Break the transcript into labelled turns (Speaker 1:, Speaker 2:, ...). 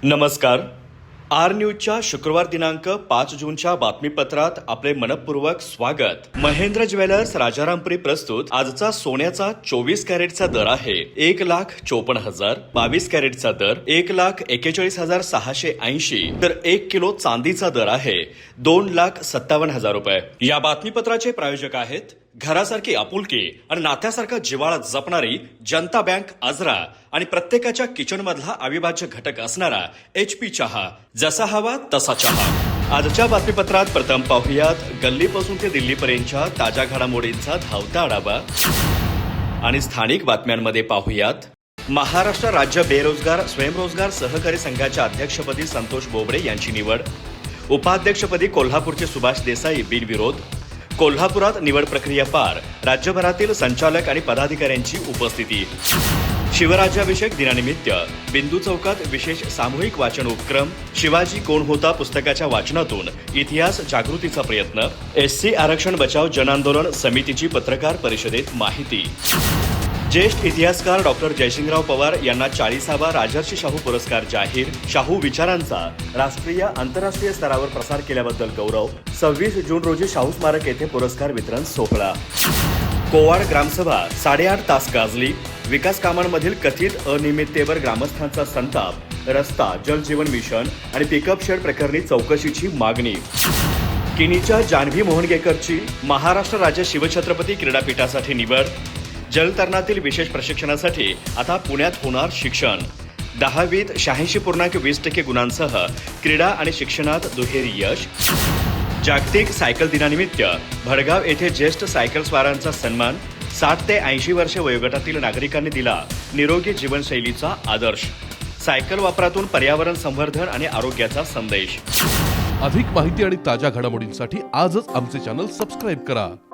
Speaker 1: नमस्कार. आर न्यूजच्या शुक्रवार दिनांक 5 जूनच्या बातमीपत्रात आपले मनपूर्वक स्वागत. महेंद्र ज्वेलर्स राजारामपुरी प्रस्तुत आजचा सोन्याचा 24 कॅरेटचा दर आहे 1,54,000, 22 कॅरेटचा दर 1,41,680, तर 1 किलो चांदीचा दर आहे 2,57,000 रुपये. या बातमीपत्राचे प्रायोजक आहेत घरासारखी आपुलकी आणि नात्यासारखा जिव्हाळा जपणारी जनता बँक आजरा आणि प्रत्येकाच्या किचनमधला अविभाज्य घटक असणारा HP चहा. जसा हवा तसा चहा. आजच्या बातमीपत्रात प्रथम पाहुयात गल्लीपासून ते दिल्लीपर्यंतच्या ताज्या घडामोडींचा धावता आढावा आणि स्थानिक बातम्यांमध्ये पाहुयात महाराष्ट्र राज्य बेरोजगार स्वयंरोजगार सहकारी संघाच्या अध्यक्षपदी संतोष बोबडे यांची निवड. उपाध्यक्षपदी कोल्हापूरचे सुभाष देसाई बिनविरोध. कोल्हापुरात निवड प्रक्रिया पार. राज्यभरातील संचालक आणि पदाधिकाऱ्यांची उपस्थिती. शिवराज्याभिषेक दिनानिमित्त बिंदू चौकात विशेष सामूहिक वाचन उपक्रम. शिवाजी कोण होता पुस्तकाच्या वाचनातून इतिहास जागृतीचा प्रयत्न. SC आरक्षण बचाव जनआंदोलन समितीची पत्रकार परिषदेत माहिती. ज्येष्ठ इतिहासकार डॉक्टर जयसिंगराव पवार यांना 40वा राजर्षी शाहू पुरस्कार जाहीर. शाहू विचारांचा राष्ट्रीय आंतरराष्ट्रीय स्तरावर प्रसार केल्याबद्दल गौरव. 26 जून रोजी शाहू स्मारक येथे पुरस्कार वितरण सोहळा. कोवाड ग्रामसभा 8.5 तास गाजली. विकास कामांमधील कथित अनियमिततेवर ग्रामस्थांचा संताप. रस्ता, जलजीवन मिशन आणि पिकअप शेड प्रकरणी चौकशीची मागणी. किनीच्या जान्हवी मोहनगेकरची महाराष्ट्र राज्य शिवछत्रपती क्रीडापीठासाठी निवड. जलतरणातील विशेष प्रशिक्षणासाठी आता पुण्यात होणार शिक्षण. 10वीत 86.20% गुणांसह क्रीडा आणि शिक्षणात दुहेरी यश. जागतिक सायकल दिनानिमित्त भडगाव येथे ज्येष्ठ सायकल स्वारांचा सन्मान. 60 ते 80 वर्षे वयोगटातील नागरिकांनी दिला निरोगी जीवनशैलीचा आदर्श. सायकल वापरातून पर्यावरण संवर्धन आणि आरोग्याचा संदेश.
Speaker 2: अधिक माहिती आणि ताज्या घडामोडींसाठी आजच आमचे चॅनल सबस्क्राईब करा.